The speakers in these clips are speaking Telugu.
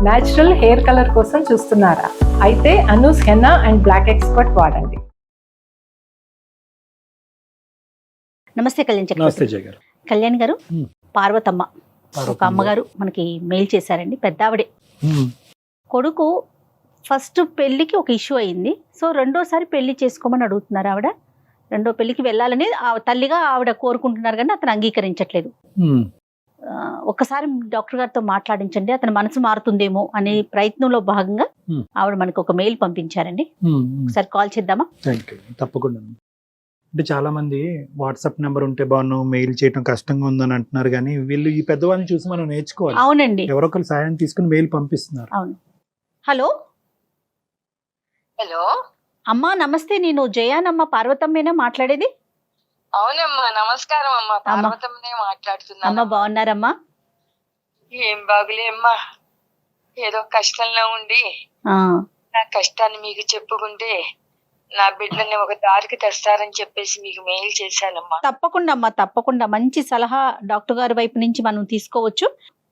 న్యాచురల్ హెయిర్ కలర్ కోసం చూస్తున్నారా? అయితే Anoos henna and black expert వాడండి. నమస్తే కళ్యాణ్ నమస్తే చక్రవర్తి జయ గారు. కళ్యాణ్ గారు, పార్వతమ్మ ఒక పార్వతమ్మ అమ్మగారు మనకి మెయిల్ చేశారండి. పెద్దావిడే కొడుకు ఫస్ట్ పెళ్లికి ఒక ఇష్యూ అయింది. సో రెండోసారి పెళ్లి చేసుకోమని అడుగుతున్నారు. ఆవిడ రెండో పెళ్లికి వెళ్ళాలని తల్లిగా ఆవిడ కోరుకుంటున్నారు, కానీ అతను అంగీకరించట్లేదు. ఒక్కసారి డాక్టర్ గారితో మాట్లాడించండి, అతని మనసు మారుతుందేమో అనే ప్రయత్నంలో భాగంగా ఆవిడ మనకు ఒక మెయిల్ పంపించారండి. ఒకసారి కాల్ చేద్దామా? తప్పకుండా. అంటే చాలా మంది వాట్సాప్ నెంబర్ ఉంటే బాగున్నాం, మెయిల్ చేయడం కష్టంగా ఉందని అంటున్నారు, కానీ వీళ్ళు ఈ పెద్దవాళ్ళని చూసి మనం నేర్చుకోవాలి. అవునండి, ఎవరొకరు సాయం తీసుకుని మెయిల్ పంపిస్తున్నారు. అవును. హలో హలో అమ్మా, నమస్తే. నేను జయానమ్మ, పార్వతమ్మేనా మాట్లాడేది? అవునమ్మా, నమస్కారం అమ్మా. పార్వతమ్మనే అమ్మ మాట్లాడుతున్నా. బాగున్నారమ్మా? ఏం బాగులే అమ్మా, ఏదో కష్టంలో ఉండి నా కష్టాన్ని మీకు చెప్పుకుంటే నా బిడ్డని ఒక దారికి తెస్తారని చెప్పేసి మీకు మెయిల్ చేశానమ్మా. తప్పకుండా అమ్మా, తప్పకుండా. మంచి సలహా డాక్టర్ గారి వైపు నుంచి మనం తీసుకోవచ్చు.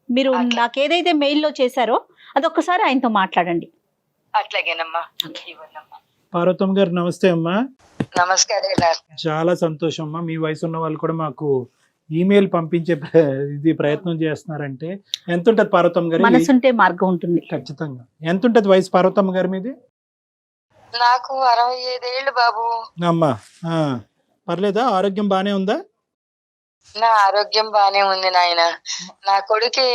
మీరు నాకేదైతే మెయిల్లో చేశారో అదొక్కసారి ఆయనతో మాట్లాడండి. అట్లాగేనమ్మా, ఇవ్వనమ్మా. పార్వతమ్మ గారు నమస్తే అమ్మా. నమస్కారం. చాలా సంతోషం అమ్మా. మీ వయసు ఉన్న వాళ్ళు కూడా మాకు ఈమెయిల్ పంపించే ప్రయత్నం చేస్తున్నారంటే ఎంత ఉంటది పార్వతమ్మ గారు? మనసుంటే మార్గం ఉంటుంది. ఖచ్చితంగా. ఎంత ఉంటది వయసు పార్వతమ్మ గారి మీది? నాకు 65 ఏళ్ళు బాబు. అమ్మా పర్లేదా? ఆరోగ్యం బానే ఉందా? నా ఆరోగ్యం బానే ఉంది నాయన. నా కొడుకే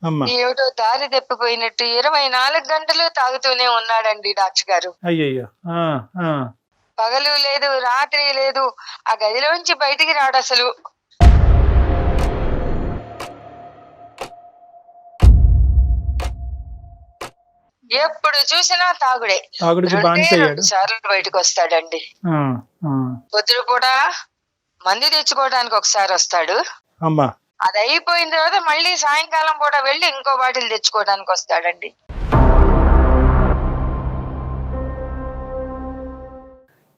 అమ్మా ఏమిటో దారి తెప్పిపోయినట్టు 24 గంటలు తాగుతూనే ఉన్నాడండి డాక్టర్ గారు. అయ్యయ్యో. పగలు లేదు, రాత్రి లేదు, ఆ గదిలోంచి బయటికి రాడు అసలు. ఎప్పుడు చూసినా తాగుడే. తాగుడికి బానిసయ్యాడు. 2 సార్లు బయటకు వస్తాడండి. పొద్దున పూట మందు తెచ్చుకోవడానికి ఒకసారి వస్తాడు. అమ్మా అది అయిపోయిన తర్వాత మళ్ళీ సాయంకాలం పూట వెళ్ళి ఇంకో బాటిల్ తెచ్చుకోవడానికి వస్తాడండి.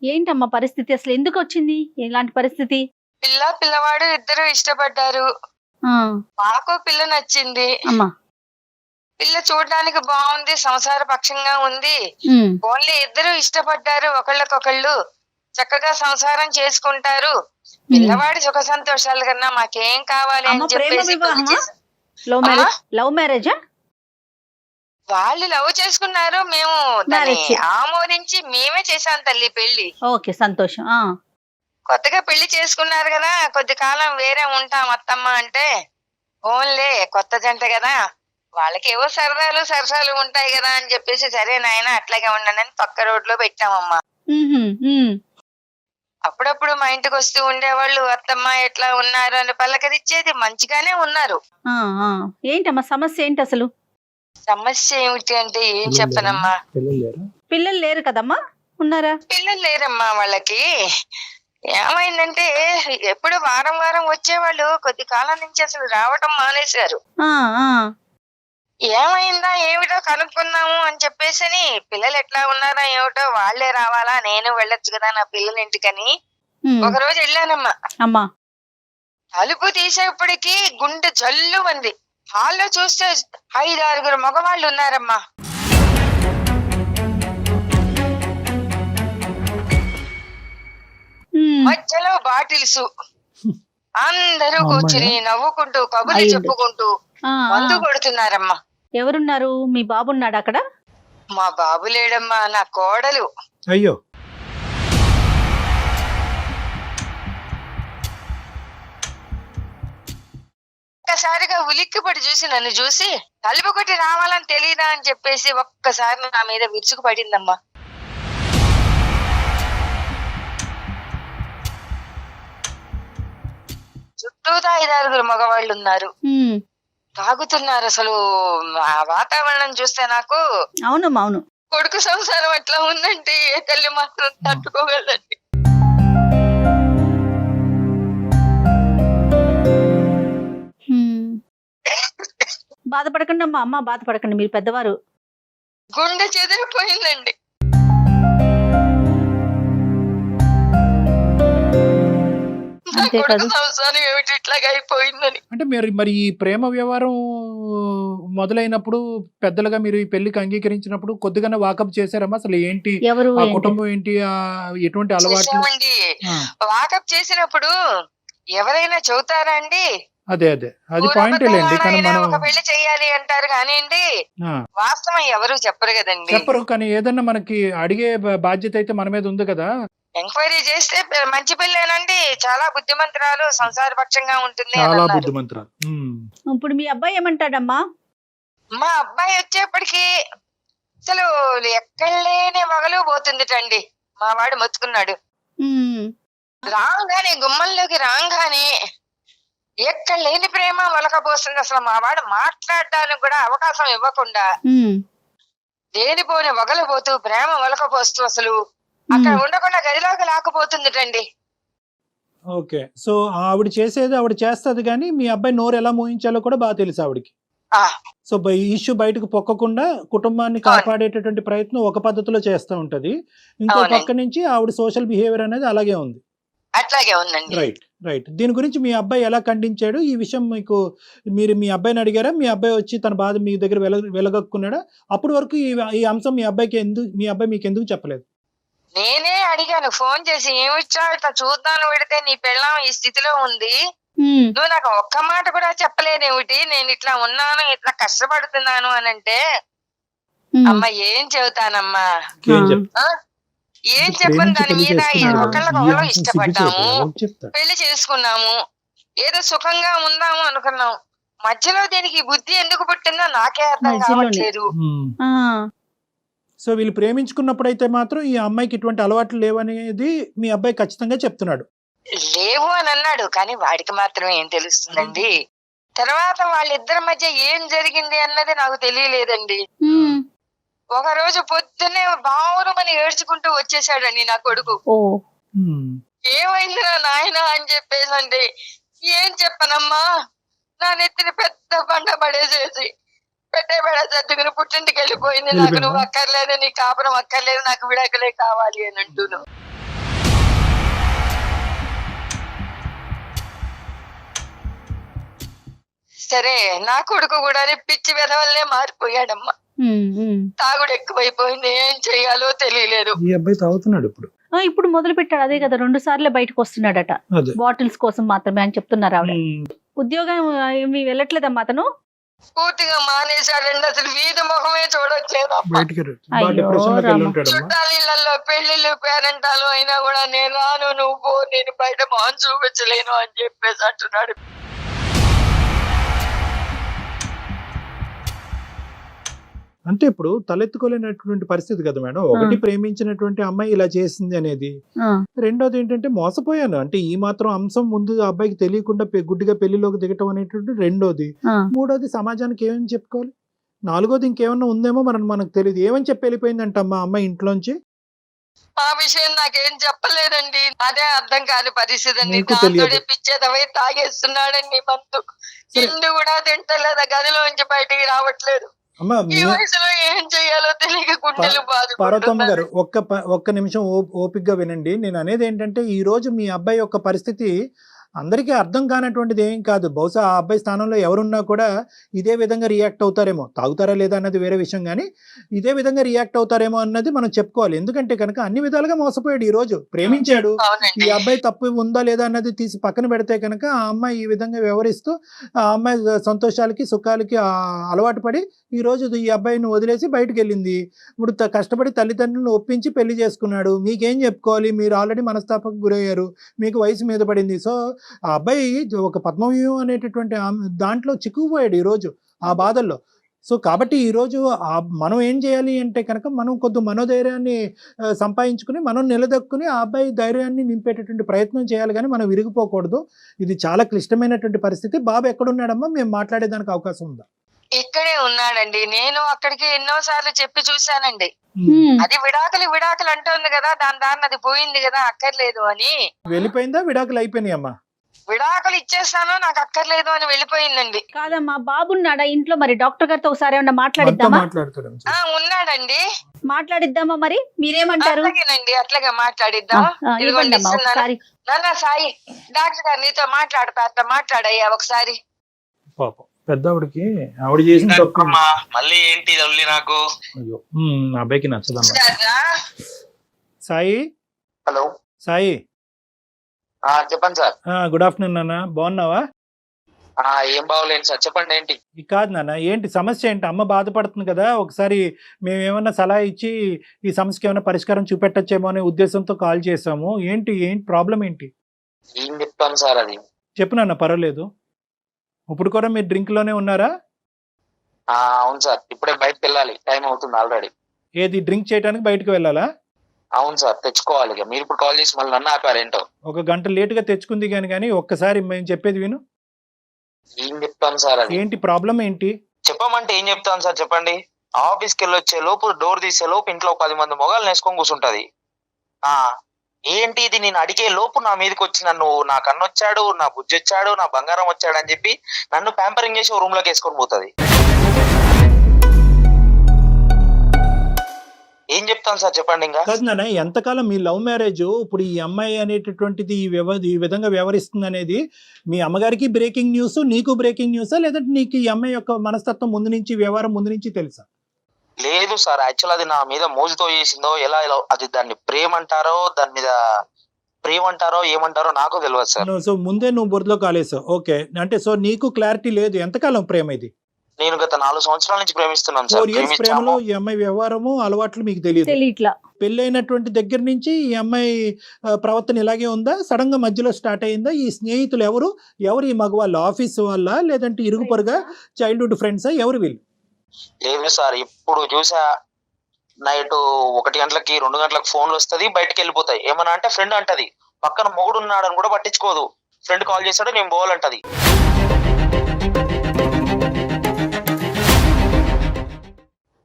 ఏంటమ్మా పరిస్థితి? అసలు ఎందుకు వచ్చింది ఇలాంటి పరిస్థితి? పిల్లవాడు ఇద్దరు ఇష్టపడ్డారు. మాకు పిల్ల నచ్చింది. అమ్మా పిల్ల చూడడానికి బాగుంది, సంసార పక్షంగా ఉంది. ఓన్లీ ఇద్దరు ఇష్టపడ్డారు, ఒకళ్ళకొకళ్ళు చక్కగా సంసారం చేసుకుంటారు. పిల్లవాడి సుఖ సంతోషాల కన్నా మాకేం కావాలి అని చెప్పేసి లవ్ మ్యారేజా? వాళ్ళు లవ్ చేసుకున్నారు, మేము దాన్ని ఆమోదించి మేమే చేశాం తల్లి పెళ్లి. ఓకే, సంతోషం. కొత్తగా పెళ్లి చేసుకున్నారు కదా, కొద్ది కాలం వేరే ఉంటాం అత్తమ్మ అంటే, ఓన్లే కొత్త జంట కదా, వాళ్ళకి ఏవో సరదాలు సరసాలు ఉంటాయి కదా అని చెప్పేసి, సరే నాయన అట్లాగే ఉండనని పక్క రోడ్లో పెట్టామమ్మా. అప్పుడప్పుడు మా ఇంటికి వస్తూ ఉండేవాళ్ళు, అత్తమ్మ ఎట్లా ఉన్నారు అని పలకరిచ్చేది. మంచిగానే ఉన్నారు. ఏంటమ్మా సమస్య ఏంటి అసలు? సమస్య ఏమిటి అంటే ఏం చెప్పనమ్మా. పిల్లలు లేరు కదమ్మా? ఉన్నారా? పిల్లలు లేరమ్మా వాళ్ళకి. ఏమైందంటే ఎప్పుడు వారం వారం వచ్చేవాళ్ళు, కొద్ది కాలం నుంచి అసలు రావటం మానేశారు. ఏమైందా ఏమిటో కనుక్కుందాము అని చెప్పేసి, పిల్లలు ఎట్లా ఉన్నారా ఏమిటో, వాళ్లే రావాలా, నేను వెళ్ళొచ్చు కదా నా పిల్లల ఇంటికని ఒకరోజు వెళ్ళానమ్మా. తలుపు తీసేప్పటికి గుండె జల్లు మంది. హాల్లో చూస్తే 5-6 మగవాళ్ళు ఉన్నారమ్మా. మధ్యలో బాటిల్స్, అందరూ కూర్చుని నవ్వుకుంటూ కబుర్లు చెప్పుకుంటూ మందు కొడుతున్నారమ్మా. ఎవరున్నారు? మీ బాబు ఉన్నాడు అక్కడ? మా బాబు లేడమ్మా, నా కోడలు. అయ్యో. ఒక్కసారిగా ఉలిక్కిపడి చూసి, నన్ను చూసి తలుపు కొట్టి రావాలని తెలీదా అని చెప్పేసి ఒక్కసారి నా మీద విరుచుకు పడిందమ్మా. చుట్టూతా 5-6 మగవాళ్ళు ఉన్నారు, తాగుతున్నారు. అసలు ఆ వాతావరణం చూస్తే నాకు అవును కొడుకు సంసారం అట్లా ఉందంటే ఏ తల్లి మాత్రం తట్టుకోగలండి. బాధపడకండి అమ్మ, బాధపడకండి, మీరు పెద్దవారు. గుండె చెదిరిపోయిందండి. అంతే కొడుకు కాదు. సంసారం ఏమిటి ఇట్లాగా అయిపోయిందని. అంటే మరి ఈ ప్రేమ వ్యవహారం మొదలైనప్పుడు పెద్దలుగా మీరు ఈ పెళ్లికి అంగీకరించినప్పుడు కొద్దిగానే వాకప్ చేశారమ్మా? అసలు ఏంటి ఎవరు ఆ ఏంటి? కుటుంబం ఏంటి, ఎటువంటి అలవాట్లు? చేశామండి. ఆ, వాకప్ చేసినప్పుడు ఎవరైనా చెబుతారా అండి? అదే అది పాయింట్ లేండి. కానీ మనం ఒక పెళ్లి చెయ్యాలి అంటారు కానివ్వండి, ఆ, వాస్తవం ఎవరు చెప్పరు కదండి. చెప్పరు. కానీ ఏదన్నా మనకి అడిగే బాధ్యత అయితే మన మీద ఉంది కదా. ఎంక్వైరీ చేస్తే మంచి పెళ్ళేనండి, చాలా బుద్ధిమంతురాలు, సంసార పక్షంగా ఉంటుంది అని చాలా అన్నారు. బుద్ధిమంతురాలు. ఇప్పుడు మీ అబ్బాయి ఏమంటాడమ్మా? మా అబ్బాయి వచ్చేప్పటికి అసలు ఎక్కడ లేని మగలు పోతుందిటండి. మా వాడు మొత్తుకున్నాడు. ఉమ్, రాగానే గుమ్మంలోకి రాగానే ఎక్కడ లేని ప్రేమ ఒలకపోస్తుంది. అసలు మా వాడు మాట్లాడడానికి కూడా అవకాశం ఇవ్వకుండా ఉమ్, లేనిపోని వగలపోతూ ప్రేమ ఒలకపోస్తూ అసలు అక్కడ ఉండకుండా గదిలోకి లాక్కుపోతుందిటండి. ఓకే. సో ఆవిడ చేసేది ఆవిడ చేస్తది, కానీ మీ అబ్బాయి నోరు ఎలా మోయించాలో కూడా బాగా తెలుసు ఆవిడకి. ఆ, సో ఇష్యూ బయటకు పొక్కకుండా కుటుంబాన్ని కాపాడేటటువంటి ప్రయత్నం ఒక పద్ధతిలో చేస్తూ ఉంటది. ఇంకో అవునండి. పక్క నుంచి ఆవిడ సోషల్ బిహేవియర్ అనేది అలాగే ఉంది. అట్లాగే ఉందండి. రైట్. దీని గురించి మీ అబ్బాయి ఎలా ఖండించాడు? ఈ విషయం మీరు మీ అబ్బాయిని అడిగారా? మీ అబ్బాయి వచ్చి తన బాధ మీ దగ్గర వెలగక్కున్నాడా? అప్పటి వరకు ఈ అంశం మీ అబ్బాయి మీకు ఎందుకు చెప్పలేదు? నేనే అడిగాను ఫోన్ చేసి, ఏమిచ్చా ఇట్లా చూద్దాను పెడితే నీ పెళ్ళాం ఈ స్థితిలో ఉంది, ఉమ్, నువ్వు నాకు ఒక్క మాట కూడా చెప్పలేదేమిటి, నేను ఇట్లా ఉన్నాను ఇట్లా కష్టపడుతున్నాను అని అంటే, ఉమ్. అమ్మ ఏం చెబుతానమ్మా, ఏం చెప్తా? ఏం ఇప్పుడు చెప్పని ప్రేమించి దాని పెళ్లి మీద చేసుకున్నాడు. ఒకళ్ళకొకళ్ళు ఈ అంశం ఇష్టపడ్డాము, సిగ్గుచేటు. చెప్తా. పెళ్లి చేసుకున్నాము, ఏదో సుఖంగా ఉందాము అనుకున్నాం. మధ్యలో దీనికి ఈ బుద్ధి ఎందుకు పుట్టిందో నాకే అర్థం మధ్యలోనే. కావట్లేదు. ఆ, సో వీళ్ళు ప్రేమించుకున్నప్పుడైతే మాత్రం ఈ అమ్మాయికి ఇటువంటి అలవాట్లు లేవనేది మీ అబ్బాయి ఖచ్చితంగా చెప్తున్నాడు. లేవు అని అన్నాడు, కానీ వాడికి మాత్రం ఏం తెలుస్తుందండి. తర్వాత వాళ్ళిద్దరి మధ్య ఏం జరిగింది అన్నది నాకు తెలియలేదండి. ఉమ్, ఒక రోజు పొద్దున్నే బావురమని ఏడ్చుకుంటూ వచ్చేసాడండి నా కొడుకు. ఓ, ఏమైందిరా నాయన అని చెప్పేసి అంటే, ఏం చెప్పనమ్మా, నా నెత్తిని పెద్ద బండ పడేసేసి సర్దుకుని పుట్టింటికి వెళ్ళిపోయింది, నాకు నువ్వు అక్కర్లేదు, నీ కాపురం అక్కర్లేదు, నాకు విడాకులే కావాలి అని అంటున్నావు. సరే, నా కొడుకు కూడా పిచ్చి వెధవల్లే మారిపోయాడమ్మా. ఉమ్, ఉమ్. తాగుడు ఎక్కువైపోయింది, ఏం చెయ్యాలో తెలియలేదు. ఈ అబ్బాయి తాగుతున్నాడు ఇప్పుడు. ఆ, ఇప్పుడు మొదలు పెట్టాడు. అదే కదా, 2 సార్లు బయటకు వస్తున్నాడట, అదే. బాటిల్స్ కోసం మాత్రమే అని చెప్తున్నారు ఆవిడ. ఉద్యోగం ఏమి వెళ్ళట్లేదమ్మా అతను? పూర్తిగా మానేశాడండి, అసలు వీధి ముఖమే చూడట్లేదు. బయటికి అయ్యో, డిప్రెషన్ లోకి వెళ్ళి ఉంటాడమ్మా. చుట్టాలిళ్లలో పెళ్లిళ్ళు పేరెంటాలు అయినా కూడా నేను రాను, నువ్వు పో, నేను బయట మొహం చూపించలేను అని చెప్పేసి అంటున్నాడు. అంటే ఇప్పుడు తలెత్తుకోలేనటువంటి పరిస్థితి కదా మేడం. ఒకటి ప్రేమించినటువంటి అమ్మాయి ఇలా చేసింది అనేది, ఆ, రెండోది ఏంటంటే మోసపోయాను అంటే ఈ మాత్రం అంశం ముందు ఆ అబ్బాయికి తెలియకుండా గుడ్డిగా పెళ్లిలోకి దిగటం అనేటువంటి రెండోది. ఆ. మూడోది సమాజానికి ఏమని చెప్పుకోవాలి, నాలుగోది ఇంకేమన్నా ఉందేమో మనకు తెలియదు. ఏమని చెప్పి వెళ్ళిపోయిందంట అమ్మా అమ్మాయి ఇంట్లోంచి? ఆ విషయం నాకేం చెప్పలేదండి, అదే అర్థం కాని పరిస్థితి అండి. నీకు దాంతో తెలియదు. పిచ్చేదవై తాగేస్తున్నాడండి మందు, సరే. ఇల్లు కూడా తింటలేదా, గదిలోంచి బయటికి రావట్లేదు. అమ్మా ఈ వయసులో ఏం చెయ్యాలో తెలియక గుండెలు పార్వతమ్మ గారు బాధపడుతున్నారు. ఒక్క నిమిషం ఓపికగా వినండి. నేను అనేది ఏంటంటే ఈ రోజు మీ అబ్బాయి యొక్క పరిస్థితి అందరికీ అర్థం కానటువంటిది ఏం కాదు. బహుశా ఆ అబ్బాయి స్థానంలో ఎవరున్నా కూడా ఇదే విధంగా రియాక్ట్ అవుతారేమో. తాగుతారా లేదా అన్నది వేరే విషయం, కానీ ఇదే విధంగా రియాక్ట్ అవుతారేమో అన్నది మనం చెప్పుకోవాలి. ఎందుకంటే కనుక అన్ని విధాలుగా మోసపోయాడు. ఈ రోజు ప్రేమించాడు, ఈ అబ్బాయి తప్పు ఉందా లేదా అన్నది తీసి పక్కన పెడితే కనుక ఆ అమ్మాయి ఈ విధంగా వ్యవహరిస్తూ ఆ అమ్మాయి సంతోషాలకి సుఖాలకి అలవాటు పడి ఈ రోజు ఈ అబ్బాయిని వదిలేసి బయటకు వెళ్ళింది. ఇప్పుడు కష్టపడి తల్లిదండ్రులను ఒప్పించి పెళ్లి చేసుకున్నాడు. మీకేం చెప్పుకోవాలి, మీరు ఆల్రెడీ మనస్తాపకు గురయ్యారు, మీకు వయసు మీద పడింది. సో ఆ అబ్బాయి ఒక పద్మవ్యూహం అనేటటువంటి దాంట్లో చిక్కుకుపోయాడు ఈరోజు ఆ బాధల్లో. సో కాబట్టి ఈరోజు మనం ఏం చేయాలి అంటే కనుక మనం కొద్ది మనోధైర్యాన్ని సంపాదించుకుని మనం నిలదొక్కుని ఆ అబ్బాయి ధైర్యాన్ని నింపేటటువంటి ప్రయత్నం చేయాలి, కానీ మనం విరిగిపోకూడదు. ఇది చాలా క్లిష్టమైనటువంటి పరిస్థితి. బాబు ఎక్కడున్నాడమ్మా, మేము మాట్లాడేదానికి అవకాశం ఉందా? ఇక్కడే ఉన్నాడండి, నేను అక్కడికి ఎన్నో సార్లు చెప్పి చూశానండి. ఉమ్. అది విడాకులు అంటుంది కదా, దాని దారిని అది పోయింది కదా, అక్కర్లేదు అని. వెళ్ళిపోయిందా, విడాకులు అయిపోయినాయి అమ్మా? విడాకులు ఇచ్చేస్తాను నాకు అక్కర్లేదు అని వెళ్ళిపోయిందండి. కాదమ్మా, బాబున్నాడా ఇంట్లో? మరి డాక్టర్ గారితో ఒకసారి ఏమన్నా మనతో మాట్లాడిద్దామా? మాట్లాడతాడు ఉన్నాడండి. మాట్లాడిద్దామా మరి? మీరేమంటారు? అట్లాగేనండి, అట్లాగే మాట్లాడిద్దాం. ఇదిగోండి ఇవ్వండి అమ్మా ఇస్తున్నాను. ఒకసారి. నాన్న సాయి, డాక్టర్ గారు నీతో మాట్లాడతా, మాట్లాడయ్యా ఒకసారి. పాపం పెద్దవాడికి ఆవిడ చేసిన తప్పు. అమ్మా, మళ్ళీ ఏంటి తల్లి నాకు? అయ్యో నా అబ్బాయికి నచ్చదమ్మా. సరేనా? సాయి, హలో, సాయి, చెప్పండి సార్. గుడ్ ఆఫ్టర్నూన్ నాన్న, బాగున్నావా? ఏం బాగోలేను సార్, చెప్పండి ఏంటి? కాదు నాన్న, ఏంటి సమస్య ఏంటి? అమ్మ బాధపడుతుంది కదా, ఒకసారి మేము ఏమన్నా సలహా ఇచ్చి ఈ సమస్యకి ఏమైనా పరిష్కారం చూపెట్టచ్చేమో అనే ఉద్దేశంతో కాల్ చేసాము. ఏంటి ప్రాబ్లం ఏంటి? ఏం చెప్తాను సార్ అది? చెప్పు నాన్న, పర్వాలేదు. ఇప్పుడు కూడా మీరు డ్రింక్ లోనే ఉన్నారా? అవును సార్, ఇప్పుడే బయటకు వెళ్ళాలి, టైం అవుతుంది ఆల్రెడీ. ఏది డ్రింక్ చేయడానికి బయటకు వెళ్ళాలా? అవును సార్, తెచ్చుకోవాలి. ఇక మీరు ఇప్పుడు కాల్ చేసి మళ్ళీ నన్ను ఆపారు ఏంటో. ఒక గంట లేటుగా తెచ్చుకుంది కానీ ఒక్కసారి మేము చెప్పేది విను. ఏం చెప్తాను సార్ అది? ఏంటి ప్రాబ్లం ఏంటి? చెప్పమంటే ఏం చెప్తాను సార్, చెప్పండి. ఆఫీస్కి వెళ్ళి వచ్చే లోపు, డోర్ తీసే లోపు ఇంట్లో 10 మంది మొగాలు నేసుకొని కూర్చుంటది. ఏంటి ఇది? నేను అడిగే లోపు నా మీదకి వచ్చి నన్ను, నా కన్ను వచ్చాడు, నా బుజ్జి వచ్చాడు, నా బంగారం వచ్చాడు అని చెప్పి నన్ను ప్యాంపరింగ్ చేసి రూమ్ లోకి వేసుకొని పోతుంది. ఏం చెప్తాను సార్, చెప్పండి. ఇంకా కాదు నాన్న, ఎంతకాలం మీ లవ్ మ్యారేజ్, ఇప్పుడు ఈ అమ్మాయి అనేటటువంటిది ఈ విధంగా వ్యవహరిస్తుంది అనేది మీ అమ్మగారికి బ్రేకింగ్ న్యూస్, నీకు బ్రేకింగ్ న్యూసా, లేదంటే నీకు ఈ అమ్మాయి యొక్క మనస్తత్వం ముందు నుంచి, వ్యవహారం ముందు నుంచి తెలుసా? లేదు సార్, యాక్చువల్ అది నా మీద మోజుతో చేసిందో, ఎలా అది దాన్ని ప్రేమ అంటారో, దాని మీద ప్రేమ అంటారో ఏమంటారో నాకు తెలియదు సార్. సో ముందే నువ్వు బురదలో కాలేసావు. ఓకే, అంటే సో నీకు క్లారిటీ లేదు. ఎంతకాలం ప్రేమ ఇది? నేను గత 4 సంవత్సరాల నుంచి ప్రేమిస్తున్నాను సార్. 4 years ప్రేమలో ఈ అమ్మాయి వ్యవహారము, అలవాట్లు మీకు తెలియట్లా. పెళ్ళైనటువంటి దగ్గర నుంచి ఈ అమ్మాయి ప్రవర్తన ఇలాగే ఉందా? సడన్ గా మధ్యలో స్టార్ట్ అయిందా? ఈ స్నేహితులు ఎవరు ఈ మగవాళ్ళు? ఆఫీస్ వాళ్ళ, లేదంటే ఇరుగు పొరుగా, చైల్డ్హుడ్ ఫ్రెండ్సా, ఎవరు వీళ్ళు? లేదు సార్, ఇప్పుడు చూసా నైట్ 1 గంటలకి 2 గంటలకు ఫోన్లు వస్తుంది, బయటకు వెళ్ళిపోతాయి. ఏమన్నా అంటే ఫ్రెండ్ అంటది, పక్కన మొగుడు ఉన్నాడని కూడా పట్టించుకోదు. ఫ్రెండ్ కాల్ చేస్తాడు, నేను పోవాలంటది.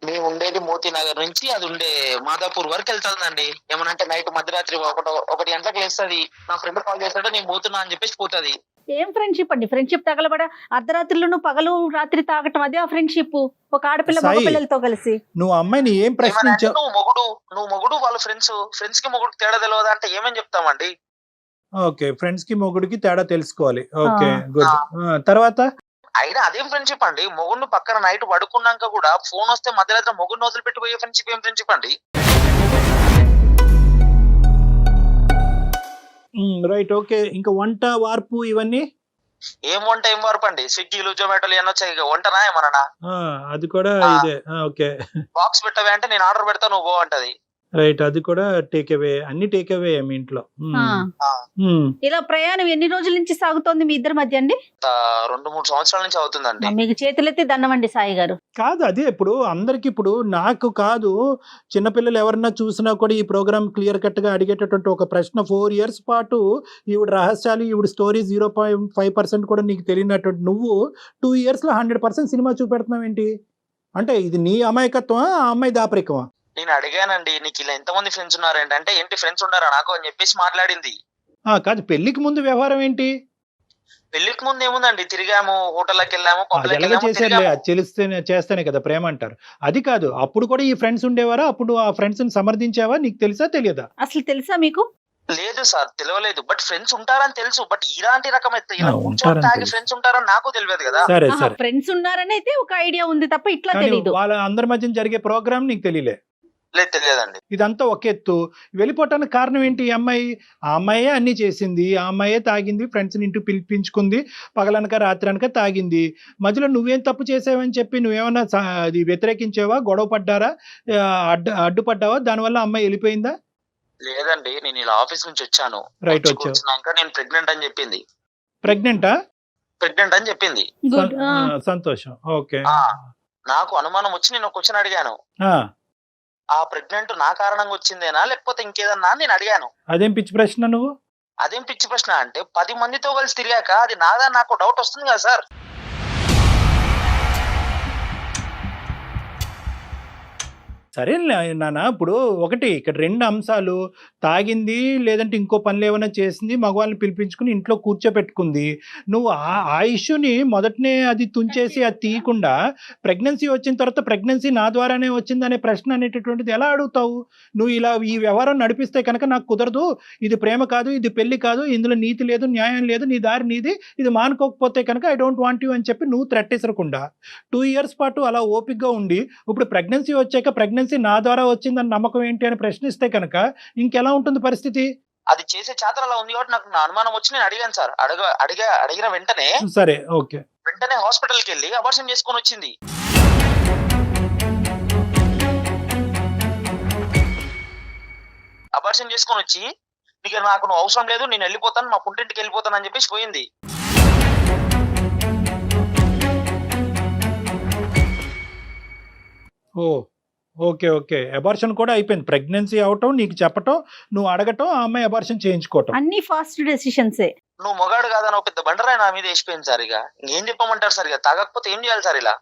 మేము ఉండేది మోతీ నగర్ నుంచి అది ఉండే మాదాపూర్ వరకు వెళ్తుందండి. ఏమనంటే నైట్ మధ్యరాత్రి 1 గంటలకు లేస్తుంది, నా ఫ్రెండ్ కాల్ చేస్తాడు, నేను పోతున్నా అని చెప్పేసి పోతుంది. ఏం ఫ్రెండ్షిప్ అండి? ఫ్రెండ్షిప్ తగలబడ అర్ధరాత్రిలో పగలు రాత్రి తాగటం, అదే ఆ ఫ్రెండ్షిప్? ఒక ఆడపిల్ల మగ పిల్లలతో కలిసి నువ్వు అమ్మాయిని ఏం ప్రశ్నించావు? నువ్వు మొగుడు, వాళ్ళు ఫ్రెండ్స్ కి మొగుడు తేడా తెలియదా అంటే ఏమని చెప్తామండి? ఓకే, ఫ్రెండ్స్ కి మొగుడికి తేడా తెలుసుకోవాలి. Okay, good. తర్వాత అయినా అదేం ఫ్రెండ్షిప్ అండి? మొగుడిని పక్కన నైట్ పడుకున్నాక కూడా ఫోన్ వస్తే మధ్యరాత్రి మొగుడిని వదిలిపెట్టిపోయే ఫ్రెండ్షిప్ ఏం ఫ్రెండ్షిప్ అండి? Right, okay. ఇంకా వంట వార్పు ఇవన్నీ ఏం వంట ఏం వార్పు అండి? స్విగ్గీలు, జొమాటోలు ఏమన్నా వచ్చాయి, ఇక వంటనా ఏమన్నా? అది కూడా ఇదే. ఓకే, బాక్స్ పెట్టవే అంటే నేను ఆర్డర్ పెడతా, నువ్వు పో అంటది. రైట్, అది కూడా టేక్ అవే. అన్ని టేక్ అవే మీ ఇంట్లో. ఇలా ప్రయాణం ఎన్ని రోజుల నుంచి సాగుతోంది మీ ఇద్దరి మధ్య అండి? 2-3 సంవత్సరాల నుంచి అవుతుందండి. మీకు చేతులెత్తి దండమండి సాయి గారు. కాదు, అదే ఇప్పుడు అందరికి, ఇప్పుడు నాకు కాదు, చిన్నపిల్లలు ఎవరన్నా చూసినా కూడా ఈ ప్రోగ్రామ్ క్లియర్ కట్ గా అడిగేటటువంటి ఒక ప్రశ్న. 4 years పాటు ఈవిడ రహస్యాలు, ఈవిడ స్టోరీ 0.5% కూడా నీకు తెలియనటువంటి నువ్వు 2 years లో 100% సినిమా చూపెడుతున్నావు ఏంటి? అంటే ఇది నీ అమాయకత్వమా, ఆ అమ్మాయి దాపరికమా? నేను అడిగానండి, నీకు ఇలా ఎంతమంది ఫ్రెండ్స్ ఉన్నారంటే, అంటే ఏంటి ఫ్రెండ్స్ ఉన్నారా నాకు అని చెప్పేసి మాట్లాడింది. కాదు, పెళ్లికి ముందు వ్యవహారం ఏంటి? పెళ్లికి ముందు ఏముందండి, తిరిగాము, హోటల్కి వెళ్ళాము, చేస్తేనే కదా ప్రేమ అంటారు. అది కాదు, అప్పుడు కూడా ఈ ఫ్రెండ్స్ ఉండేవారా? అప్పుడు ఆ ఫ్రెండ్స్ ని సమర్థించావా? నీకు తెలుసా తెలియదా? అసలు తెలుసా మీకు? లేదు సార్, తెలియలేదు. బట్ ఫ్రెండ్స్ ఉంటారని తెలుసు. బట్ ఇలాంటి రకమైతే ఫ్రెండ్స్ ఉంటారని నాకు తెలియదు కదా. సరే సరే, ఫ్రెండ్స్ ఉన్నారని అయితే ఒక ఐడియా ఉంది తప్ప ఇట్లా తెలియదు. వాళ్ళ అందరి మధ్య జరిగే ప్రోగ్రామ్ నీకు తెలియలే? లేదు, తెలియదండి. ఇదంతా ఒక ఎత్తు. వెళ్ళిపోవటానికి కారణం ఏంటి? ఈ అమ్మాయే అన్ని చేసింది, ఆ అమ్మాయే తాగింది, ఫ్రెండ్స్ ని ఇంటికి పిలిపించుకుంది, పగలనక రాత్రి అనక తాగింది. మధ్యలో నువ్వేం తప్పు చేసావని చెప్పి నువ్వేమన్నా అది వ్యతిరేకించావా? గొడవ పడ్డారా? అడ్డుపడ్డావా? దానివల్ల అమ్మాయి వెళ్ళిపోయిందా? లేదండి, నేను ఇలా ఆఫీస్ నుంచి వచ్చాను. రైట్, వచ్చాక నేను ప్రెగ్నెంట్ అని చెప్పింది. ప్రెగ్నెంటా? ప్రెగ్నెంట్ అని చెప్పింది. సంతోషం. ఓకే, నాకు అనుమానం వచ్చి నేను ఒక క్వశ్చన్ అడిగాను. ఆ ప్రెగ్నెంట్ నా కారణంగా వచ్చిందేనా లేకపోతే ఇంకేదన్నా నేను అడిగాను. అదేం పిచ్చి ప్రశ్న నువ్వు? అదేం పిచ్చి ప్రశ్న అంటే 10 మందితో కలిసి తిరిగాక అది నాదా నాకు డౌట్ వస్తుంది కదా సార్. సరే నాన్న, ఇప్పుడు ఒకటి ఇక్కడ 2 అంశాలు, తాగింది లేదంటే ఇంకో పనులు ఏమైనా చేసింది, మగవాళ్ళని పిలిపించుకుని ఇంట్లో కూర్చోపెట్టుకుంది. నువ్వు ఆ ఇష్యూని మొదటనే అది తుంచేసి అది తీయకుండా ప్రెగ్నెన్సీ వచ్చిన తర్వాత ప్రెగ్నెన్సీ నా ద్వారానే వచ్చిందనే ప్రశ్న అనేటటువంటిది ఎలా అడుగుతావు? నువ్వు ఇలా ఈ వ్యవహారం నడిపిస్తే కనుక నాకు కుదరదు, ఇది ప్రేమ కాదు, ఇది పెళ్లి కాదు, ఇందులో నీతి లేదు, న్యాయం లేదు, నీ దారి నీది, ఇది మానుకోకపోతే కనుక ఐ డోంట్ వాంట్ యూ అని చెప్పి నువ్వు థ్రెట్టేసరకుండా 2 years పాటు అలా ఓపికగా ఉండి ఇప్పుడు ప్రెగ్నెన్సీ వచ్చాక ప్రెగ్నెన్సీ నా ద్వారా వచ్చిందని నమ్మకం ఏంటి అని ప్రశ్నిస్తే కనుక ఇంకెలా ఉంటుంది పరిస్థితి? అది చేసే చాతర అలా ఉంది కాబట్టి నాకు నా అనుమానం వచ్చి నేను అడిగాను సార్. అడిగిన వెంటనే సరే, ఓకే, వెంటనే హాస్పిటల్కి వెళ్ళి అబార్షన్ చేసుకొని వచ్చింది. అబార్షన్ చేసుకొని వచ్చి నీకు నాకు నువ్వు అవసరం లేదు, నేను వెళ్ళిపోతాను, మా పుట్టింటికి వెళ్ళిపోతాను అని చెప్పేసి పోయింది. ఓ ఓకే, ఓకే, అబార్షన్ కూడా అయిపోయింది. ప్రెగ్నెన్సీ అవటం, నీకు చెప్పటం, నువ్వు అడగటం, ఆ అమ్మాయి అబార్షన్ చేయించుకోవటం. అన్ని ఫాస్ట్ డెసిషన్సే. నువ్వు మొగాడు కాదని ఒక పెద్ద బండరాయి నా మీద వేసిపోయింది సార్. ఇక ఏం చెప్పమంటారు సార్? ఇక తాగకపోతే ఏం చేయాలి సార్? ఇలా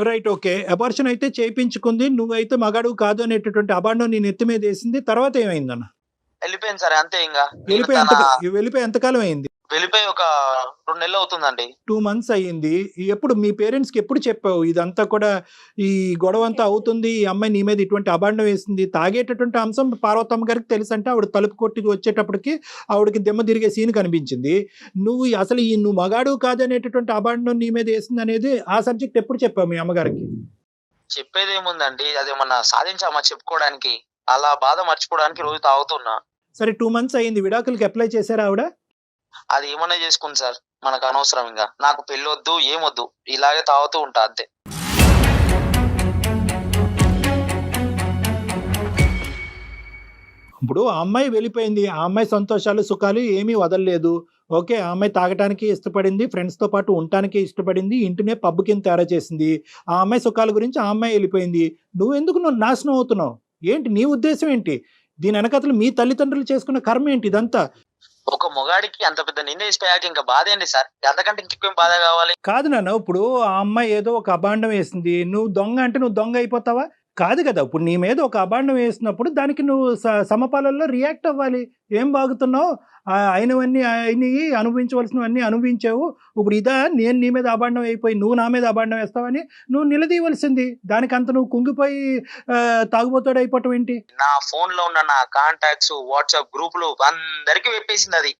రైట్, ఓకే, అబార్షన్ అయితే చేయించుకుంది, నువ్వైతే మగాడు కాదు అనేటటువంటి అబాండం నీ నెత్తి మీద వేసింది. తర్వాత ఏమైందన్న? వెళ్ళిపోయింది సార్, అంతే. ఇంకా వెళ్ళిపోయి ఎంతకాలం అయింది? వెళ్ళిపోయి ఒక 2 నెలలు అవుతుందండి. 2 months అయ్యింది. ఎప్పుడు మీ పేరెంట్స్ కి ఎప్పుడు చెప్పావు ఇదంతా కూడా, ఈ గొడవ అంతా అవుతుంది, ఈ అమ్మాయి నీ మీద ఇటువంటి అబాండం వేసింది? తాగేటటువంటి అంశం పార్వతమ్మ గారికి తెలుసు అంటే ఆవిడ తలుపు కొట్టి వచ్చేటప్పటికి ఆవిడకి దెమ్మ తిరిగే సీన్ కనిపించింది. నువ్వు అసలు నువ్వు మగాడు కాదు అనేటటువంటి అబాండం నీ మీద వేసింది అనేది ఆ సబ్జెక్ట్ ఎప్పుడు చెప్పావు మీ అమ్మగారికి? చెప్పేది ఏముందండి, అదేమన్నా సాధించామా చెప్పుకోవడానికి? అలా బాధ మర్చిపోవడానికి రోజు తాగుతున్నా. సరే, 2 months అయ్యింది, విడాకులకి అప్లై చేశారా ఆవిడ? అది ఏమన్నా చేసుకుంది సార్, మనకు అనవసరం. ఇంకా నాకు పెళ్లి వద్దు, ఏమొద్దు, ఇలాగే తాగుతూ ఉంటా అంతే. ఇప్పుడు ఆ అమ్మాయి వెళ్ళిపోయింది, ఆ అమ్మాయి సంతోషాలు సుఖాలు ఏమీ వదలలేదు. ఓకే, ఆ అమ్మాయి తాగటానికి ఇష్టపడింది, ఫ్రెండ్స్తో పాటు ఉండటానికి ఇష్టపడింది, ఇంటినే పబ్బు కింద తయారు చేసింది. ఆ అమ్మాయి సుఖాల గురించి ఆ అమ్మాయి వెళ్ళిపోయింది. నువ్వు నాశనం అవుతున్నావు? ఏంటి నీ ఉద్దేశం ఏంటి? దీని వెనకతలు మీ తల్లిదండ్రులు చేసుకున్న కర్మ ఏంటి ఇదంతా? ఒక మొగాడికి అంత పెద్ద నింద వేసిపోయాక ఇంకా బాధ ఏంటి సార్? అంతకంటే ఇంకెక్కువ బాధ కావాలి? కాదు నాన్న, ఇప్పుడు ఆ అమ్మాయి ఏదో ఒక అబాండం వేసింది, నువ్వు దొంగ అంటే నువ్వు దొంగ అయిపోతావా? కాదు కదా. ఇప్పుడు నీ మీద ఒక అబాండం వేసినప్పుడు దానికి నువ్వు సమపాలల్లో రియాక్ట్ అవ్వాలి. ఏం బాగుతున్నావు, అయినవన్నీ అయినవి, అనుభవించవలసినవన్నీ అనుభవించావు, ఇప్పుడు ఇదా నేను నీ మీద అబాండం అయిపోయి నువ్వు నా మీద అబాండం వేస్తావని నువ్వు నిలదీయవలసింది. దానికంత నువ్వు కుంగిపోయి తాగుబోతాడు అయిపోవటం ఏంటి? నా ఫోన్ లో ఉన్న నా కాంటాక్ట్స్, వాట్సాప్ గ్రూపులు అందరికి వెప్పేసింది. అది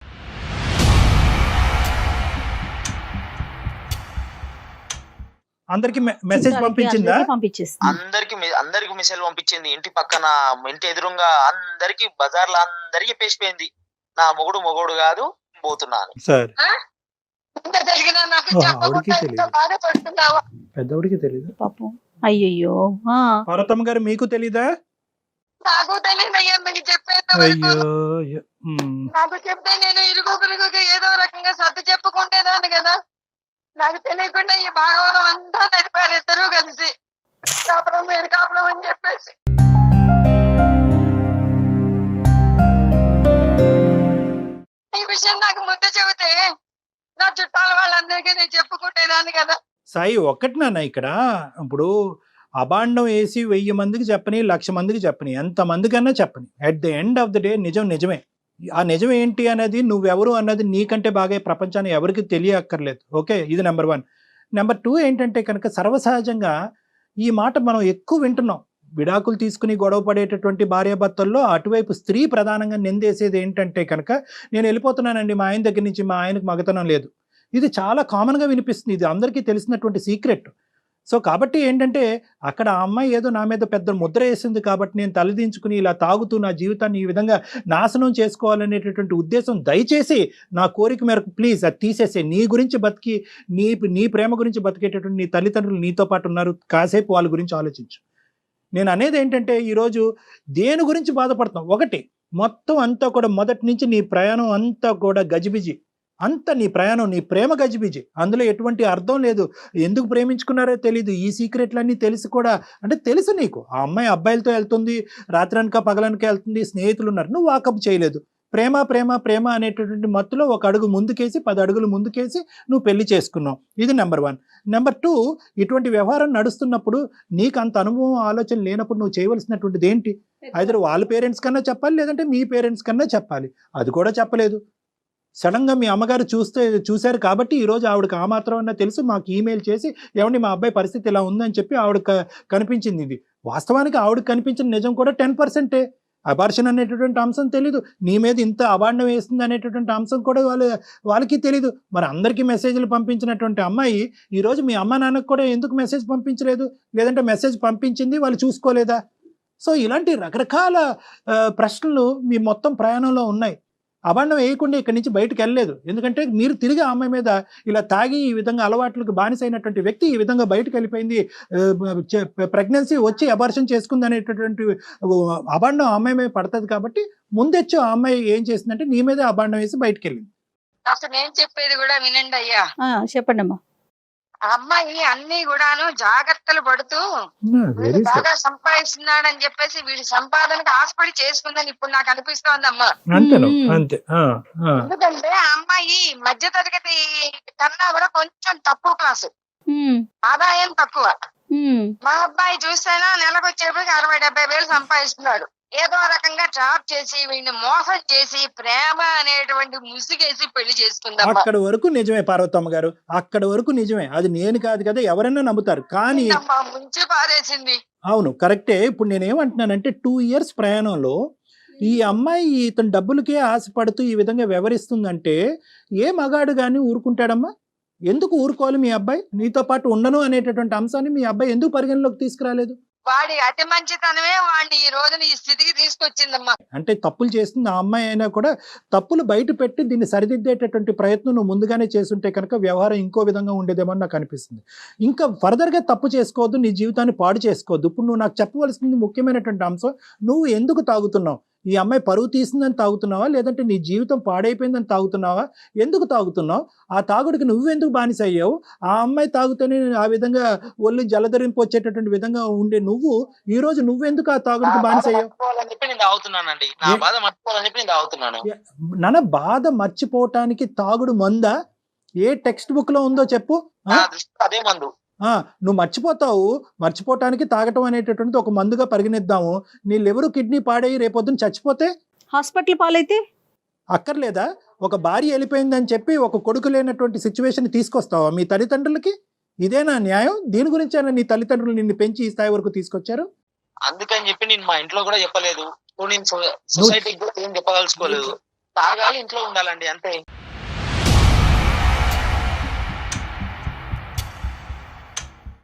అందరికి మెసేజ్ పంపించిందా? అందరికి మెసేజ్ పంపించింది. ఇంటి పక్కన, ఇంటి ఎదురుగా అందరికి, బజార్లో అందరికి పేసిపోయింది, నా మొగుడు కాదు, పోతున్నాను. సార్, పెద్దవాడికి తెలియదు పాపం. అయ్యయ్యో, పార్వతమ్మ గారు మీకు తెలీదా? నాకు తెలియదయ్యా, మీకు చెప్పేది. అయ్యో, నాకు చెప్తే నేను ఇరుగుగా ఏదో రకంగా సర్ది చెప్పుకుంటేదాన్ని కదా. నాకు తెలియకుండా ఈ భాగవతం అంతా నడిపారు ఇద్దరు కలిసి, కాపురం మీరు కాపురం అని చెప్పేసి. ఈ విషయం నాకు ముందు చెబితే నా చుట్టాల వాళ్ళందరికీ నేను చెప్పుకుంటేదాన్ని కదా. సాయి, ఒక్కటి నాన్న, ఇక్కడ ఇప్పుడు అబాండం వేసి 1000 మందికి చెప్పని, 1,00,000 మందికి చెప్పని, ఎంతమందికన్నా చెప్పని, at the end of the day నిజమే. ఆ నిజం ఏంటి అనేది, నువ్వెవరు అన్నది నీకంటే బాగా ప్రపంచాన్ని ఎవరికి తెలియక్కర్లేదు. ఓకే, ఇది నెంబర్ 1. నెంబర్ 2 ఏంటంటే కనుక, సర్వసహజంగా ఈ మాట మనం ఎక్కువ వింటున్నాం. విడాకులు తీసుకుని గొడవ పడేటటువంటి భార్యాభర్తల్లో అటువైపు స్త్రీ ప్రధానంగా నిందేసేది ఏంటంటే కనుక, నేను వెళ్ళిపోతున్నానండి మా ఆయన దగ్గర నుంచి, మా ఆయనకు మగతనం లేదు. ఇది చాలా కామన్గా వినిపిస్తుంది, ఇది అందరికీ తెలిసినటువంటి సీక్రెట్. సో కాబట్టి ఏంటంటే, అక్కడ ఆ అమ్మాయి ఏదో నా మీద పెద్ద ముద్ర వేసింది కాబట్టి నేను తలదించుకుని ఇలా తాగుతూ నా జీవితాన్ని ఈ విధంగా నాశనం చేసుకోవాలనేటటువంటి ఉద్దేశం, దయచేసి నా కోరిక మేరకు ప్లీజ్ అది తీసేసే. నీ గురించి బతికి, నీ ప్రేమ గురించి బతికేటటువంటి నీ తల్లిదండ్రులు నీతో పాటు ఉన్నారు, కాసేపు వాళ్ళ గురించి ఆలోచించు. నేను అనేది ఏంటంటే, ఈరోజు దేని గురించి బాధపడుతున్నావు? ఒకటి, మొత్తం అంతా కూడా మొదటి నుంచి నీ ప్రయాణం అంతా కూడా గజిబిజి, అంత నీ ప్రయాణం, నీ ప్రేమ గజిబిజి, అందులో ఎటువంటి అర్థం లేదు. ఎందుకు ప్రేమించుకున్నారో తెలీదు. ఈ సీక్రెట్లన్నీ తెలిసి కూడా, అంటే తెలుసు నీకు ఆ అమ్మాయి అబ్బాయిలతో వెళ్తుంది, రాత్రనక పగలనక వెళ్తుంది, స్నేహితులు ఉన్నారు, నువ్వు వాకప్ చేయలేదు. ప్రేమ ప్రేమ ప్రేమ అనేటటువంటి మత్తులో ఒక అడుగు ముందుకేసి 10 అడుగులు ముందుకేసి నువ్వు పెళ్లి చేసుకున్నావు. ఇది నెంబర్ 1. నెంబర్ 2, ఇటువంటి వ్యవహారం నడుస్తున్నప్పుడు నీకు అంత అనుభవం ఆలోచన లేనప్పుడు నువ్వు చేయవలసినటువంటిది ఏంటి? ఐదర్ వాళ్ళ పేరెంట్స్ కన్నా చెప్పాలి, లేదంటే మీ పేరెంట్స్ కన్నా చెప్పాలి. అది కూడా చెప్పలేదు. సడన్గా మీ అమ్మగారు చూశారు కాబట్టి ఈరోజు ఆవిడకి ఆ మాత్రం అన్నా తెలుసు, మాకు ఈమెయిల్ చేసి ఏమండి మా అబ్బాయి పరిస్థితి ఇలా ఉందని చెప్పి ఆవిడ కనిపించింది. ఇది వాస్తవానికి ఆవిడకి కనిపించిన నిజం కూడా 10%. అబార్షన్ అనేటటువంటి అంశం తెలీదు, నీ మీద ఇంత అబాండం వేస్తుంది అనేటటువంటి అంశం కూడా వాళ్ళకి తెలీదు. మరి అందరికీ మెసేజ్లు పంపించినటువంటి అమ్మాయి ఈరోజు మీ అమ్మ నాన్నకు కూడా ఎందుకు మెసేజ్ పంపించలేదు? లేదంటే మెసేజ్ పంపించింది వాళ్ళు చూసుకోలేదా? సో ఇలాంటి రకరకాల ప్రశ్నలు మీ మొత్తం ప్రయాణంలో ఉన్నాయి. అబాండం వేయకుండా ఇక్కడి నుంచి బయటకు వెళ్ళలేదు. ఎందుకంటే మీరు తిరిగి ఆ అమ్మాయి మీద ఇలా తాగి ఈ విధంగా అలవాట్లకు బానిసైనటువంటి వ్యక్తి ఈ విధంగా బయటకు వెళ్ళిపోయింది, ప్రెగ్నెన్సీ వచ్చి అబార్షన్ చేసుకుంది అనేటటువంటి అబాండం ఆ అమ్మాయి మీద పడుతుంది. కాబట్టి ముందెచ్చు ఆ అమ్మాయి ఏం చేసిందంటే నీ మీదే అబాండం వేసి బయటకు వెళ్ళింది. అసలు నేను చెప్పేది కూడా వినండి అయ్యా. చెప్పండి అమ్మా. ఆ అమ్మాయి అన్ని కూడాను జాగ్రత్తలు పడుతూ వీడు బాగా సంపాదిస్తున్నాడని చెప్పేసి వీడి సంపాదనకు ఆశపడి చేసుకుందని ఇప్పుడు నాకు అనిపిస్తోందమ్మా. అంతే. ఎందుకంటే ఆ అమ్మాయి మధ్య తరగతి కన్నా కూడా కొంచెం తక్కువ క్లాసు, ఆదాయం తక్కువ. మా అబ్బాయి చూస్తేనా నెలకు వచ్చేప్పటికి 60-70 వేలు సంపాదిస్తున్నాడు. ఏదో రకంగా జాబ్ చేసి వీడిని మోసం చేసి ప్రేమ అనేటువంటి ముసుగేసి పెళ్లి చేసుకుందాం. అక్కడ వరకు నిజమే పార్వతమ్మ గారు, అక్కడ వరకు నిజమే. అది నేను కాదు కదా, ఎవరైనా నమ్ముతారు. కానీ ముంచి పారేసింది. అవును, కరెక్టే. ఇప్పుడు నేనేమంటున్నానంటే 2 years ప్రయాణంలో ఈ అమ్మాయి ఇతను డబ్బులకే ఆశపడుతూ ఈ విధంగా వ్యవహరిస్తుందంటే ఏ మగాడు కానీ ఊరుకుంటాడమ్మా? ఎందుకు ఊరుకోవాలి? మీ అబ్బాయి నీతో పాటు ఉండను అనేటటువంటి అంశాన్ని మీ అబ్బాయి ఎందుకు పరిగణలోకి తీసుకురాలేదు? వాడి అతి మంచితనమే వాడిని ఈ రోజున ఈ స్థితికి తీసుకొచ్చిందమ్మా. అంటే తప్పులు చేస్తుంది ఆ అమ్మాయి అయినా కూడా తప్పులు బయట పెట్టి దీన్ని సరిదిద్దేటటువంటి ప్రయత్నం నువ్వు ముందుగానే చేస్తుంటే కనుక వ్యవహారం ఇంకో విధంగా ఉండేదేమో నాకు అనిపిస్తుంది. ఇంకా ఫర్దర్గా తప్పు చేసుకోవద్దు, నీ జీవితాన్ని పాడు చేసుకోవద్దు. ఇప్పుడు నువ్వు నాకు చెప్పవలసింది ముఖ్యమైనటువంటి అంశం, నువ్వు ఎందుకు తాగుతున్నావు? ఈ అమ్మాయి పరువు తీసిందని తాగుతున్నావా, లేదంటే నీ జీవితం పాడైపోయిందని తాగుతున్నావా? ఎందుకు తాగుతున్నావు? ఆ తాగుడికి నువ్వెందుకు బానిస అయ్యావు? ఆ అమ్మాయి తాగుతూనే ఆ విధంగా ఒళ్ళు జలధరింపు వచ్చేటటువంటి విధంగా ఉండే నువ్వు ఈ రోజు నువ్వెందుకు ఆ తాగుడికి బానిస అయ్యావు? నాన్న, బాధ మర్చిపోవటానికి తాగుడు మందా? ఏ టెక్స్ట్ బుక్ లో ఉందో చెప్పు. అదే మందు. నువ్వు మర్చిపోవటానికి తాగటం అనేటటువంటిది ఒక మందుగా పరిగణిద్దాము. నీ లివరు కిడ్నీ పాడై రేపొద్దున చచ్చిపోతే హాస్పిటల్ పాలైతే అక్కర్లేదా? ఒక భార్య వెళ్ళిపోయిందని చెప్పి ఒక కొడుకు లేనటువంటి సిచ్యువేషన్ తీసుకొస్తావా మీ తల్లిదండ్రులకి? ఇదేనా న్యాయం? దీని గురించి నీ తల్లిదండ్రులు నిన్ను పెంచి ఈ స్థాయి వరకు తీసుకొచ్చారు. అందుకని చెప్పి నేను మా ఇంట్లో కూడా చెప్పలేదు, నేను సొసైటీకి కూడా ఏం చెప్పదలుచుకోలేదు. తాగాలి, ఇంట్లో ఉండాలండి, అంతే.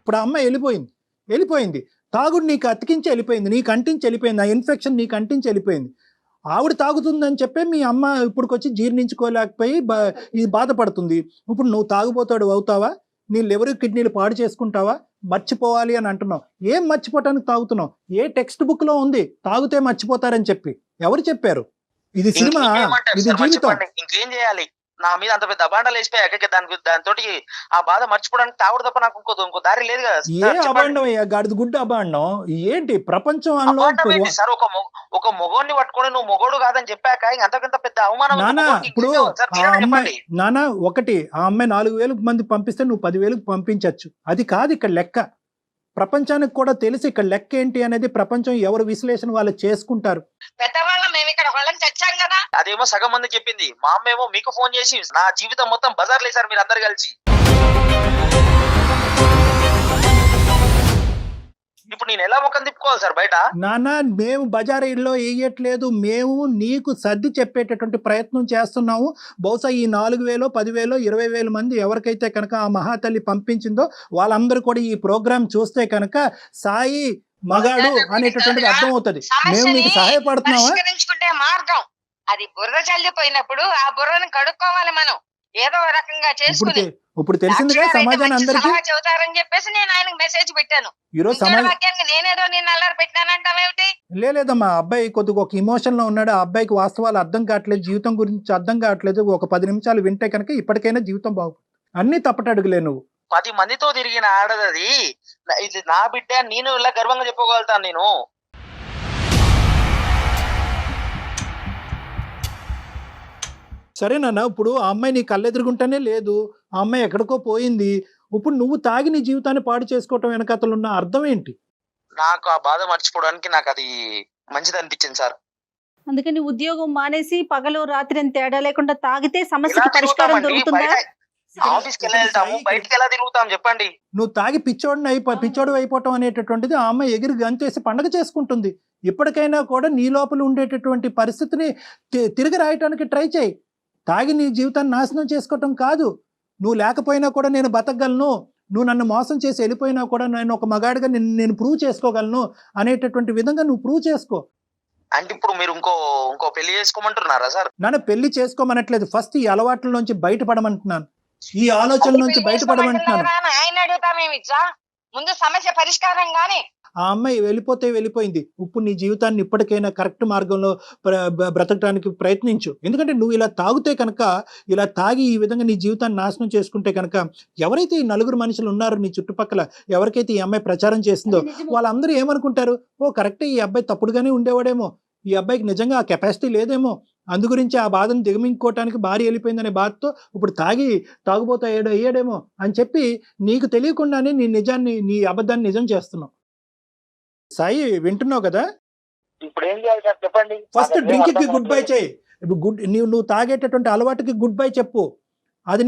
ఇప్పుడు ఆ అమ్మాయి వెళ్ళిపోయింది. తాగుడు నీకు అతికించి వెళ్ళిపోయింది, నీకు అంటించి వెళ్ళిపోయింది. ఆ ఇన్ఫెక్షన్ నీకు అంటించి వెళ్ళిపోయింది. ఆవిడ తాగుతుందని చెప్పి మీ అమ్మ ఇప్పుడుకొచ్చి జీర్ణించుకోలేకపోయి ఇది బాధపడుతుంది. ఇప్పుడు నువ్వు తాగుబోతాడు అవుతావా? నీ లివర్ కిడ్నీలు పాడు చేసుకుంటావా? మర్చిపోవాలి అని అంటున్నావు. ఏం మర్చిపోవటానికి తాగుతున్నావు? ఏ టెక్స్ట్ బుక్ లో ఉంది తాగితే మర్చిపోతారని చెప్పి? ఎవరు చెప్పారు? ఇది సినిమా, ఇది జీవితం. ఇంకేం చేయాలి? నా మీద అంత పెద్ద అబాండాలు వేసిపోయాక దాంతో ఆ బాధ మర్చిపోవడానికి తాగుడు తప్ప నాకు ఇంకో దారి లేదు కదా. ఏ అబాండం అయ్యా? గాడిద గుడ్డ అబాండం ఏంటి? ప్రపంచంలో సార్ ఒక మొగోడిని పట్టుకొని నువ్వు మొగోడు కాదని చెప్పాక అంతకంత పెద్ద అవమానం. ఇప్పుడు నానా ఒకటి, ఆ అమ్మాయి 4,000 మంది పంపిస్తే నువ్వు 10,000 పంపించచ్చు. అది కాదు ఇక్కడ లెక్క. ప్రపంచానికి కూడా తెలిసి ఇక్కడ లెక్క ఏంటి అనేది ప్రపంచం ఎవరు విశ్లేషణ వాళ్ళు చేసుకుంటారు. అదేమో సగం మంది చెప్పింది, మా అమ్మ ఏమో మీకు ఫోన్ చేసి నా జీవితం మొత్తం బజార్ లేసారు మీరు అందరు కలిసి. ఇప్పుడు నేను ఎలా ముఖం తిప్పుకోవాలి సార్ బయట? నాన్న, మేము బజారీల్లో వేయట్లేదు, మేము నీకు సర్ది చెప్పేటటువంటి ప్రయత్నం చేస్తున్నాము. బహుశా ఈ 4,000, 10,000, 20,000 మంది ఎవరికైతే కనుక ఆ మహాతల్లి పంపించిందో వాళ్ళందరూ కూడా ఈ ప్రోగ్రాం చూస్తే కనుక సాయి మగాడు అనేటటువంటిది అర్థం అవుతుంది. మేము మీకు సహాయపడుతున్నావా? మార్గం అది బుర్ర చల్లిపోయినప్పుడు ఆ బుర్రను కడుక్కోవాలి మనం ఏదో రకంగా చేసుకుని. ఇప్పుడు తెలిసిందిగా సమాజాన్ని అందరికీ చెబుతారని చెప్పేసి నేను ఆయనకు మెసేజ్ పెట్టాను. ఈరోజు సమాజానికి నేనేదో నేను అల్లరి పెట్టానంటావేమిటి? లేదమ్మా, అబ్బాయి కొద్దిగా ఒక ఇమోషన్ లో ఉన్నాడు. ఆ అబ్బాయికి వాస్తవాలు అర్థం కావట్లేదు, జీవితం గురించి అర్థం కావట్లేదు. ఒక 10 నిమిషాలు వింటే కనుక ఇప్పటికైనా జీవితం బాగుంటుంది. అన్ని తప్పటడుగులే. నువ్వు 10 మందితో తిరిగిన ఆడదది, ఇది నా బిడ్డ, నేను ఇలా గర్వంగా చెప్పుకోగలుగుతాను. నేను సరేనా? ఇప్పుడు ఆ అమ్మాయి నీ కళ్ళెదురుగుంటానే లేదు, ఆ అమ్మాయి ఎక్కడికో పోయింది. ఇప్పుడు నువ్వు తాగి నీ జీవితాన్ని పాడు చేసుకోవటం వెనకాతలు ఉన్న అర్థం ఏంటి? నాకు ఆ బాధ మర్చిపోవడానికి నాకు అది మంచిది అనిపించింది సార్. అందుకని ఉద్యోగం మానేసి పగలు రాత్రి అని తేడా లేకుండా తాగితే ఎలా సమస్యకి పరిష్కారం తిరుగుతామండి? దొరుకుతుందా? బయట ఆఫీస్కి ఎలా వెళ్తాము, బయటికి ఎలా తిరుగుతాం చెప్పండి. నువ్వు తాగి పిచ్చోడు అయిపోవటం అనేటటువంటిది ఆ అమ్మాయి ఎగిరి గంతేసి పండగ చేసుకుంటుంది. ఇప్పటికైనా కూడా నీ లోపల ఉండేటటువంటి పరిస్థితిని తిరిగి రాయటానికి ట్రై చేయి. తాగి నీ జీవితాన్ని నాశనం చేసుకోవటం కాదు. నువ్వు లేకపోయినా కూడా నేను బతకగలను, నువ్వు నన్ను మోసం చేసి వెళ్ళిపోయినా కూడా నేను ఒక మగాడిగా నేను ప్రూవ్ చేసుకోగలను అనేటటువంటి విధంగా నువ్వు ప్రూవ్ చేసుకో. అంటే ఇప్పుడు మీరు ఇంకో పెళ్లి చేసుకోమంటున్నారా సార్? నన్ను పెళ్లి చేసుకోమనట్లేదు, ఫస్ట్ ఈ అలవాట్ల నుంచి బయటపడమంటున్నాను, ఈ ఆలోచనల నుంచి బయటపడమంటున్నాను. ఆయన అడుగుతామేమి ఇచ్చా, ముందు సమస్య పరిష్కారం గాని. ఆ అమ్మాయి వెళ్ళిపోయింది. ఇప్పుడు నీ జీవితాన్ని ఇప్పటికైనా కరెక్ట్ మార్గంలో బ్రతకడానికి ప్రయత్నించు. ఎందుకంటే నువ్వు ఇలా తాగితే కనుక, ఇలా తాగి ఈ విధంగా నీ జీవితాన్ని నాశనం చేసుకుంటే కనుక, ఎవరైతే ఈ నలుగురు మనుషులు ఉన్నారో నీ చుట్టుపక్కల, ఎవరికైతే ఈ అమ్మాయి ప్రచారం చేసిందో వాళ్ళందరూ ఏమనుకుంటారు, ఓ కరెక్టే ఈ అబ్బాయి తప్పుడుగానే ఉండేవాడేమో, ఈ అబ్బాయికి నిజంగా ఆ కెపాసిటీ లేదేమో, అందుగురించి ఆ బాధను దిగమించుకోవటానికి భార్య వెళ్ళిపోయిందనే బాధతో ఇప్పుడు తాగుబోతా అయ్యాడేమో అని చెప్పి నీకు తెలియకుండానే నీ అబద్ధాన్ని నిజం చేస్తున్నావు. సాయి, వింటున్నావు కదా? ఇప్పుడు ఏం చేయాలి సార్ చెప్పండి. ఫస్ట్ డ్రింక్ కి గుడ్ బై చేయి. నువ్వు తాగేటటువంటి అలవాటుకి గుడ్ బై చెప్పు. అది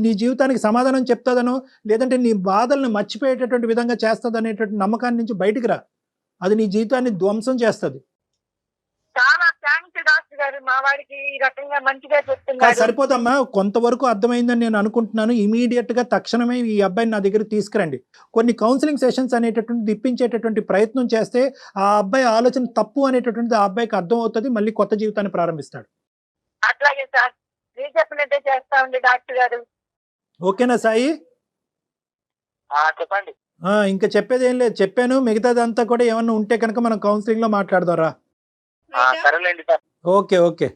నీ జీవితానికి సమాధానం చెప్తాదనో, లేదంటే నీ బాధలను మర్చిపోయేటటువంటి విధంగా చేస్తుంది నమ్మకాన్ని నుంచి బయటికి రా. అది నీ జీవితాన్ని ధ్వంసం చేస్తుంది. చాలా థ్యాంక్స్ డాక్టర్ గారు, మా వాడికి ఈ రకంగా మంచిగా చెప్తున్నారు. సరిపోదమ్మా, కొంతవరకు అర్థమైందని నేను అనుకుంటున్నాను. ఇమీడియట్ గా తక్షణమే ఈ అబ్బాయిని నా దగ్గర తీసుకురండి. కొన్ని కౌన్సిలింగ్ సెషన్స్ అనేటటువంటి ఇప్పించేటటువంటి ప్రయత్నం చేస్తే ఆ అబ్బాయి ఆలోచన తప్పు అనేటటువంటిది ఆ అబ్బాయికి అర్థం అవుతుంది, మళ్ళీ కొత్త జీవితాన్ని ప్రారంభిస్తాడు. అట్లాగే సార్, మీరు చెప్పినట్టే చేస్తా ఉంది డాక్టర్ గారు. ఓకేనా సాయి? చెప్పండి. ఇంకా చెప్పేది ఏం లేదు, చెప్పాను. మిగతాదంతా కూడా ఏమన్నా ఉంటే కనుక మనం కౌన్సిలింగ్ లో మాట్లాడదాం రా. సరేలేండి సార్. ఓకే.